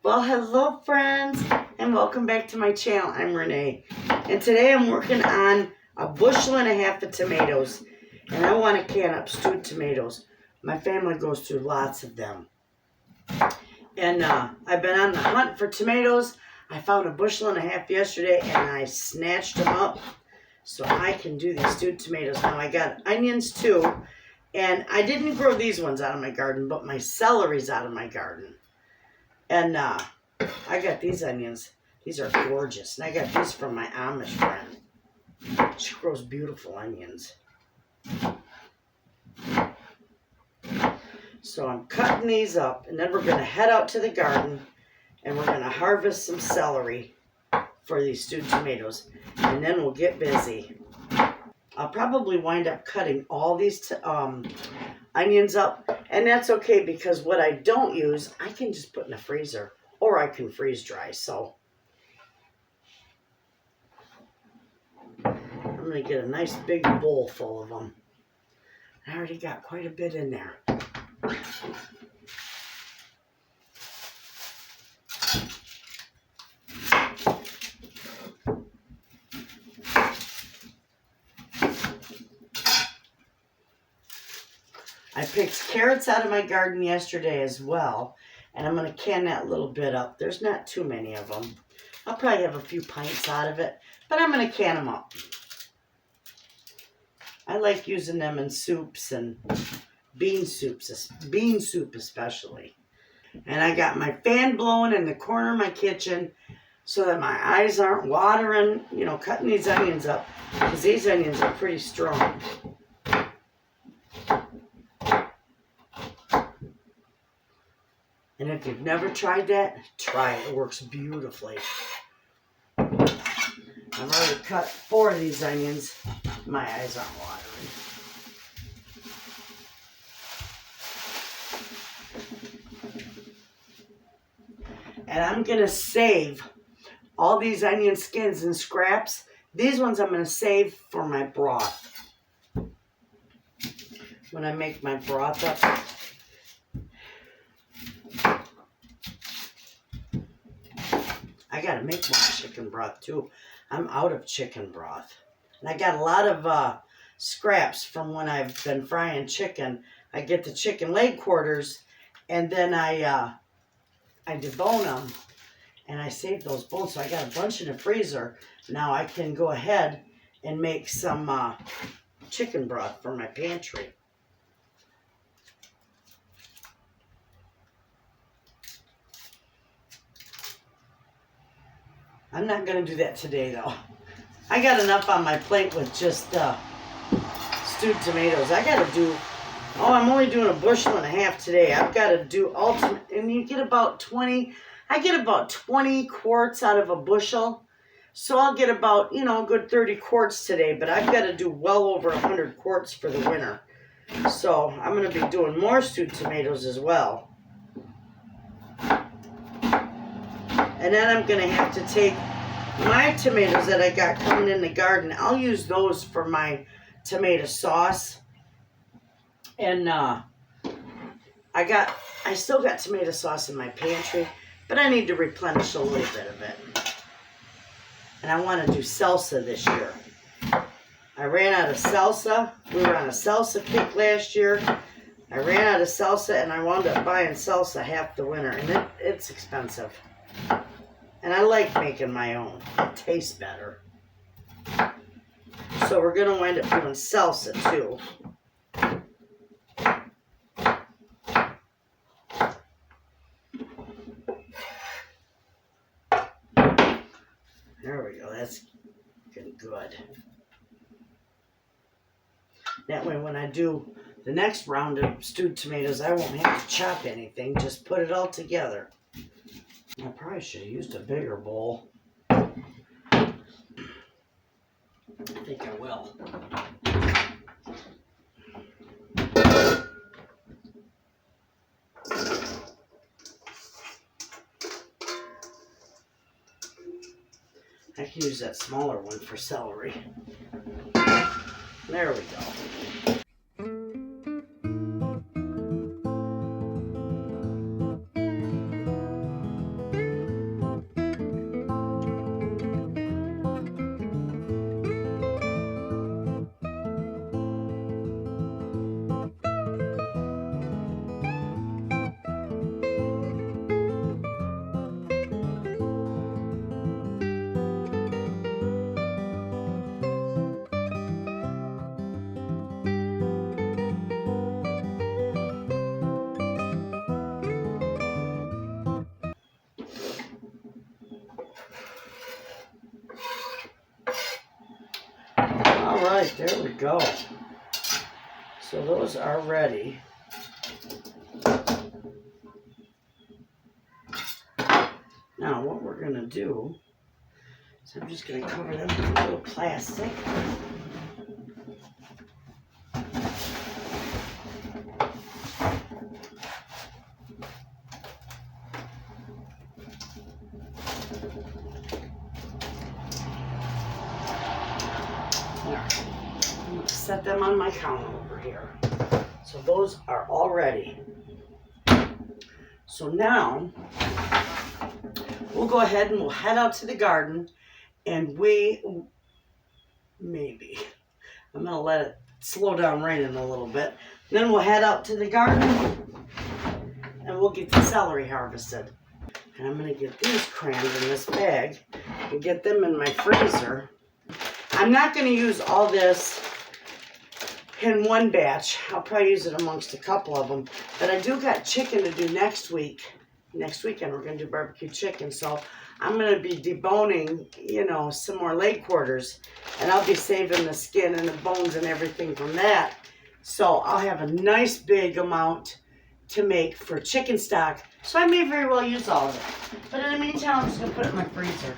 Well, hello friends, and welcome back to my channel. I'm Renee, and today I'm working on a bushel and a half of tomatoes, and I want to can up stewed tomatoes. My family goes through lots of them, and I've been on the hunt for tomatoes. I found a bushel and a half yesterday, and I snatched them up so I can do these stewed tomatoes. Now I got onions too, and I didn't grow these ones out of my garden, but my celery's out of my garden. And I got these onions. These are gorgeous. And I got these from my Amish friend. She grows beautiful onions. So I'm cutting these up. And then we're going to head out to the garden. And we're going to harvest some celery for these stewed tomatoes. And then we'll get busy. I'll probably wind up cutting all these onions up, and that's okay because what I don't use I can just put in the freezer, or I can freeze dry. So I'm going to get a nice big bowl full of them. I already got quite a bit in there. I picked carrots out of my garden yesterday as well, and I'm going to can that little bit up. There's not too many of them. I'll probably have a few pints out of it, but I'm going to can them up. I like using them in soups and bean soup especially. And I got my fan blowing in the corner of my kitchen so that my eyes aren't watering, cutting these onions up, because these onions are pretty strong. And if you've never tried that, try it. It works beautifully. I've already cut 4 of these onions. My eyes aren't watering. And I'm going to save all these onion skins and scraps. These ones I'm going to save for my broth. When I make my broth up. I got to make more chicken broth too. I'm out of chicken broth. And I got a lot of scraps from when I've been frying chicken. I get the chicken leg quarters, and then I debone them, and I save those bones. So I got a bunch in the freezer. Now I can go ahead and make some chicken broth for my pantry. I'm not going to do that today, though. I got enough on my plate with just stewed tomatoes. I got to do, I'm only doing a bushel and a half today. I've got to do ultimate, and you get about 20, I get about 20 quarts out of a bushel. So I'll get about, a good 30 quarts today, but I've got to do well over 100 quarts for the winter. So I'm going to be doing more stewed tomatoes as well. And then I'm going to have to take my tomatoes that I got coming in the garden. I'll use those for my tomato sauce. And I still got tomato sauce in my pantry, but I need to replenish a little bit of it. And I want to do salsa this year. I ran out of salsa. We were on a salsa kick last year. I ran out of salsa, and I wound up buying salsa half the winter, and it's expensive. And I like making my own. It tastes better. So we're going to wind up doing salsa too. There we go. That's getting good. That way when I do the next round of stewed tomatoes, I won't have to chop anything. Just put it all together. I probably should have used a bigger bowl. I think I will. I can use that smaller one for celery. There we go. right, there we go. So those are ready. Now what we're going to do is I'm just going to cover them with a little plastic. I'm going to set them on my counter over here. So those are all ready. So now we'll go ahead and we'll head out to the garden, and I'm going to let it slow down raining a little bit. Then we'll head out to the garden and we'll get the celery harvested. And I'm going to get these crammed in this bag and get them in my freezer. I'm not going to use all this in one batch. I'll probably use it amongst a couple of them. But I do got chicken to do next week. Next weekend we're going to do barbecue chicken. So I'm going to be deboning, some more leg quarters. And I'll be saving the skin and the bones and everything from that. So I'll have a nice big amount to make for chicken stock. So I may very well use all of it. But in the meantime, I'm just going to put it in my freezer.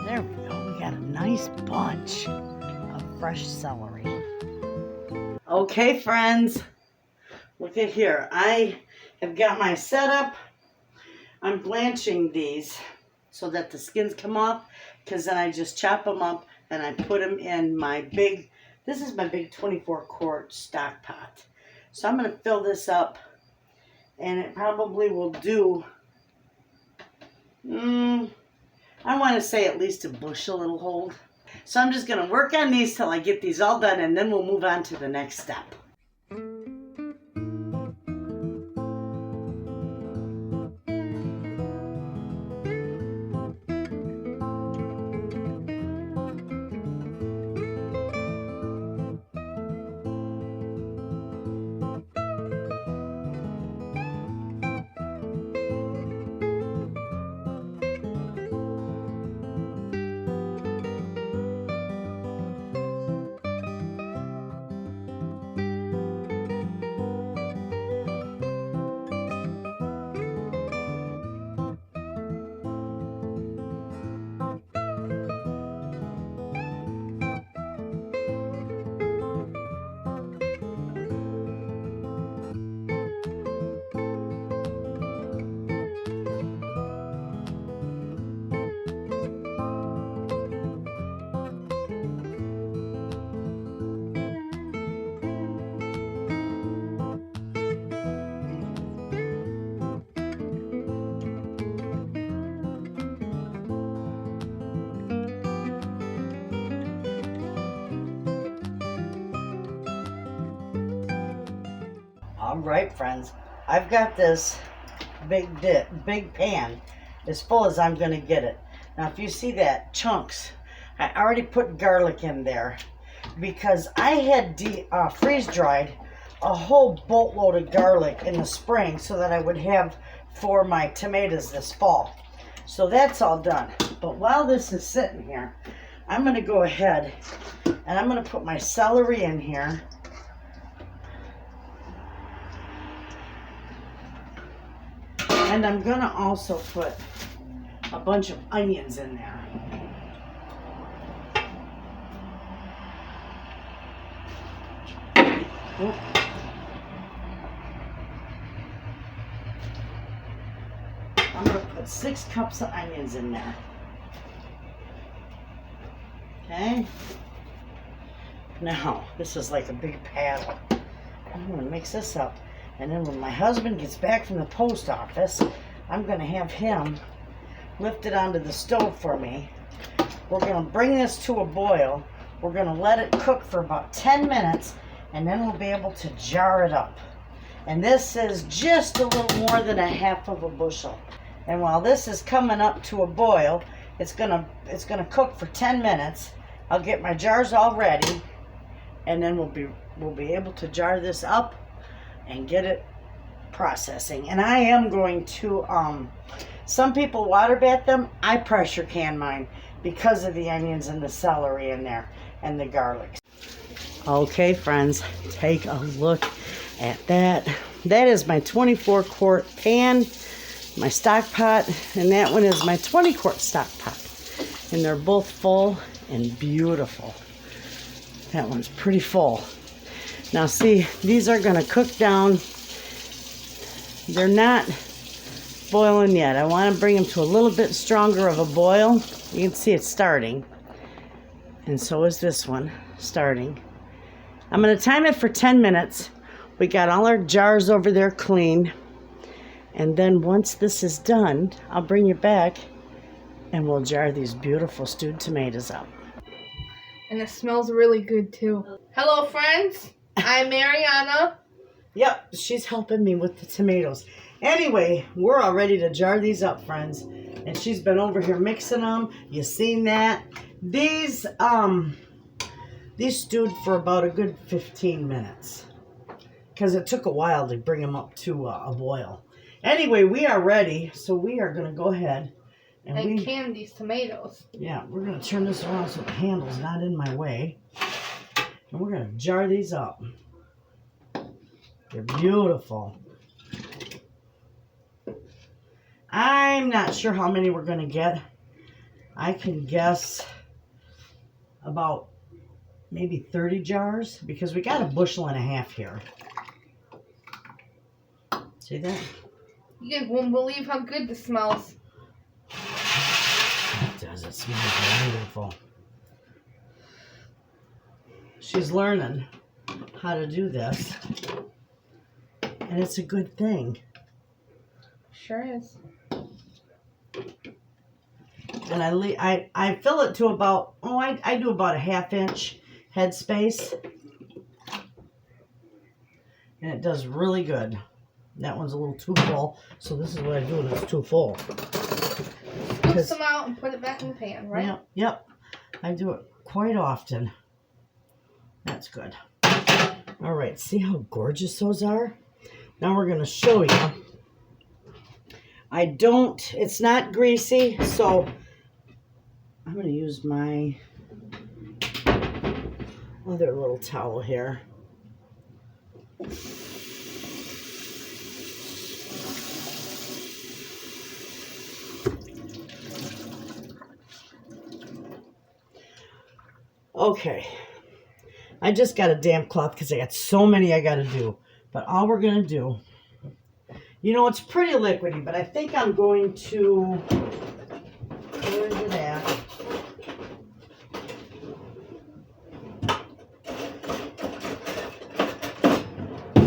There we go. We got a nice bunch of fresh celery. Okay, friends. Look at here. I have got my setup. I'm blanching these so that the skins come off, because then I just chop them up and I put them in my big, this is my big 24-quart stock pot. So I'm going to fill this up, and it probably will do, I want to say at least a bushel it'll hold. So I'm just going to work on these till I get these all done, and then we'll move on to the next step. All right, friends, I've got this big pan as full as I'm going to get it. Now, if you see that chunks, I already put garlic in there because I had freeze-dried a whole boatload of garlic in the spring so that I would have for my tomatoes this fall. So that's all done. But while this is sitting here, I'm going to go ahead and I'm going to put my celery in here. And I'm going to also put a bunch of onions in there. Oop. I'm going to put 6 cups of onions in there. Okay. Now, this is like a big paddle. I'm going to mix this up. And then when my husband gets back from the post office, I'm going to have him lift it onto the stove for me. We're going to bring this to a boil. We're going to let it cook for about 10 minutes, and then we'll be able to jar it up. And this is just a little more than a half of a bushel. And while this is coming up to a boil, it's gonna cook for 10 minutes. I'll get my jars all ready, and then we'll be able to jar this up and get it processing. And I am going to some people water bath them. I pressure can mine because of the onions and the celery in there and the garlic. Okay, friends, take a look at that. That is my 24-quart pan, my stock pot, and that one is my 20-quart stock pot. And they're both full and beautiful. That one's pretty full. Now see, these are going to cook down. They're not boiling yet. I want to bring them to a little bit stronger of a boil. You can see it's starting. And so is this one starting. I'm going to time it for 10 minutes. We got all our jars over there clean. And then once this is done, I'll bring you back and we'll jar these beautiful stewed tomatoes up. And it smells really good too. Hello friends, I'm Mariana. Yep, she's helping me with the tomatoes. Anyway, we're all ready to jar these up, friends. And she's been over here mixing them. You seen that? These stewed for about a good 15 minutes. Because it took a while to bring them up to a boil. Anyway, we are ready. So we are going to go ahead and can these tomatoes. Yeah, we're going to turn this around so the handle's not in my way. And we're going to jar these up. They're beautiful. I'm not sure how many we're going to get. I can guess about maybe 30 jars because we got a bushel and a half here. See that? You guys won't believe how good this smells. It does. It smells wonderful. She's learning how to do this. And it's a good thing. Sure is. And I fill it to about, I do about a 1/2 inch head space. And it does really good. That one's a little too full, so this is what I do when it's too full. Scoop some out and put it back in the pan, right? Yep. I do it quite often. That's good. All right, see how gorgeous those are? Now we're going to show you. It's not greasy, so I'm going to use my other little towel here. Okay, I just got a damp cloth because I got so many I got to do. But all we're going to do, it's pretty liquidy, but I think I'm going to, where is it at?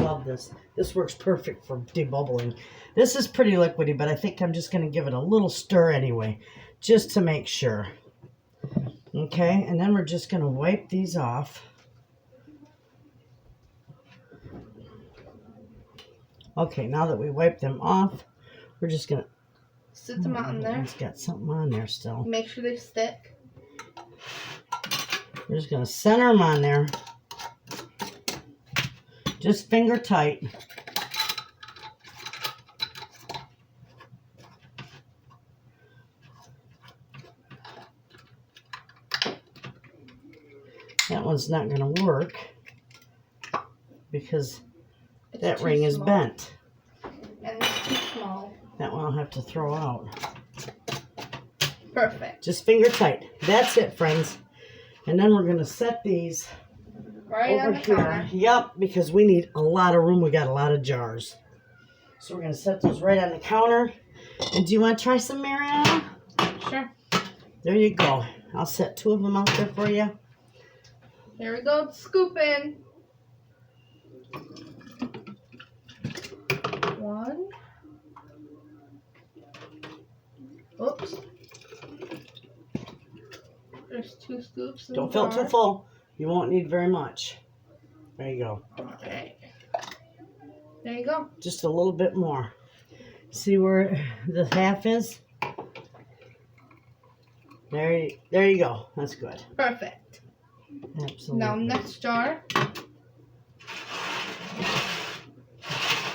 Love this. This works perfect for debubbling. This is pretty liquidy, but I think I'm just going to give it a little stir anyway, just to make sure. Okay, and then we're just going to wipe these off. Okay, now that we wipe them off, we're just going to sit them out in there. It's got something on there still. Make sure they stick. We're just going to center them on there. Just finger tight. That one's not going to work because that ring is bent. And it's too small. That one I'll have to throw out. Perfect. Just finger tight. That's it, friends. And then we're going to set these right over on the here. counter. Yep, because we need a lot of room. We got a lot of jars. So we're going to set those right on the counter. And do you want to try some, Mariana? Sure. There you go. I'll set 2 of them out there for you. Here we go, scooping. 1. Oops. There's 2 scoops. In Don't the fill it too jar. full. You won't need very much. There you go. Alright. There you go. Just a little bit more. See where the half is? There you go. That's good. Perfect. Absolutely. Now next jar.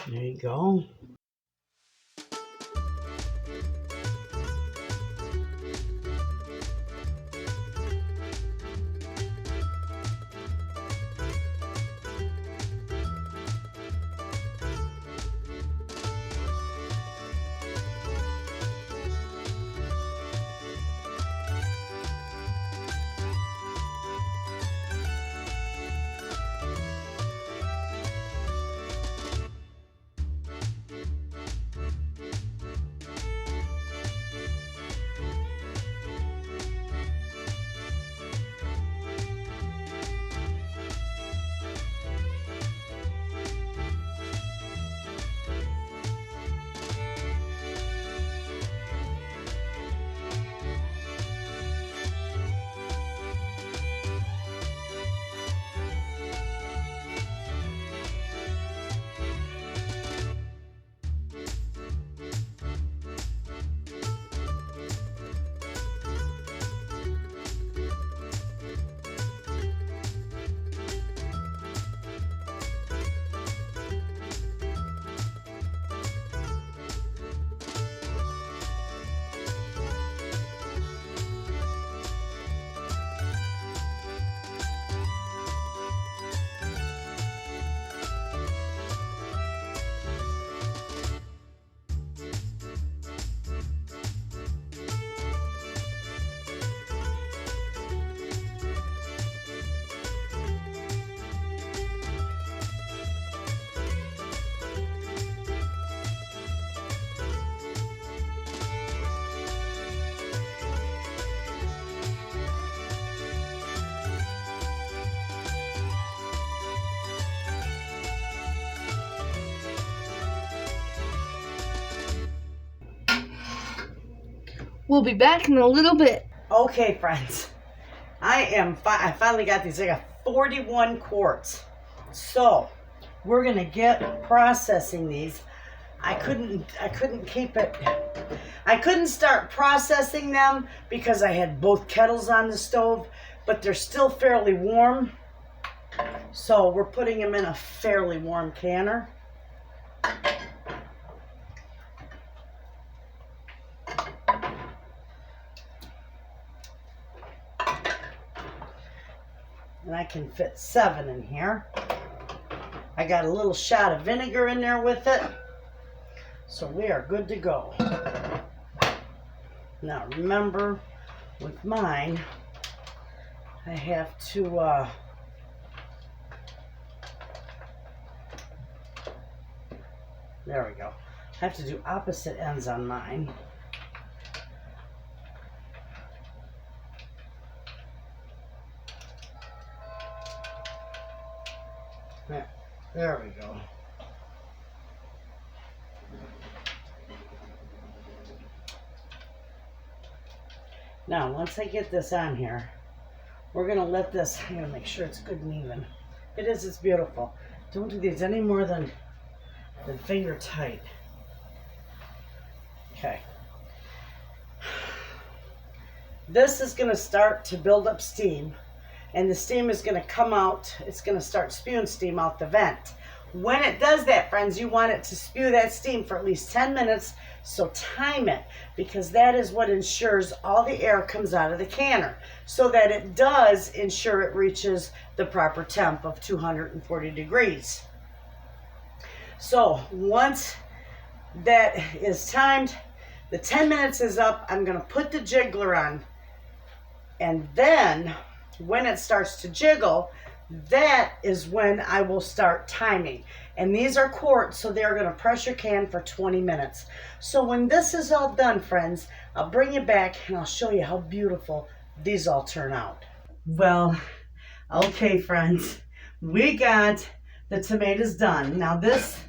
There you go. We'll be back in a little bit. Okay, friends. I finally got these. I got 41 quarts. So, we're going to get processing these. I couldn't keep it. I couldn't start processing them because I had both kettles on the stove, but they're still fairly warm. So, we're putting them in a fairly warm canner. And I can fit 7 in here. I got a little shot of vinegar in there with it. So we are good to go. Now remember, with mine, I have to there we go. I have to do opposite ends on mine. There we go. Now, once I get this on here, we're going to let this, I'm going to make sure it's good and even. It is, it's beautiful. Don't do these any more than finger tight. Okay. This is going to start to build up steam. And the steam is going to come out, it's going to start spewing steam out the vent. When it does that, friends, you want it to spew that steam for at least 10 minutes, so time it, because that is what ensures all the air comes out of the canner, so that it does ensure it reaches the proper temp of 240 degrees. So once that is timed, the 10 minutes is up, I'm going to put the jiggler on, and then when it starts to jiggle, that is when I will start timing. And these are quarts, so they're going to pressure can for 20 minutes. So when this is all done, friends, I'll bring you back and I'll show you how beautiful these all turn out. Well, okay, friends, we got the tomatoes done. Now this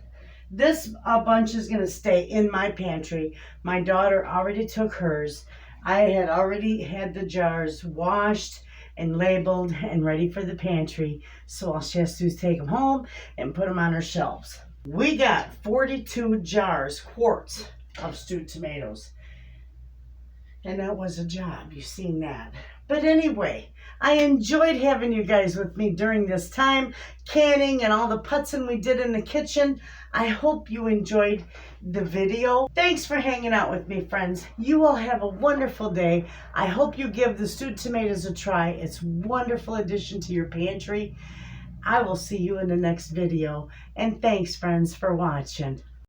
This bunch is going to stay in my pantry. My daughter already took hers. I had already had the jars washed and labeled and ready for the pantry. So all she has to do is take them home and put them on her shelves. We got 42 jars, quarts of stewed tomatoes. And that was a job, you've seen that. But anyway, I enjoyed having you guys with me during this time, canning and all the putzing we did in the kitchen. I hope you enjoyed the video. Thanks for hanging out with me, friends. You all have a wonderful day. I hope you give the stewed tomatoes a try. It's a wonderful addition to your pantry. I will see you in the next video. And thanks, friends, for watching.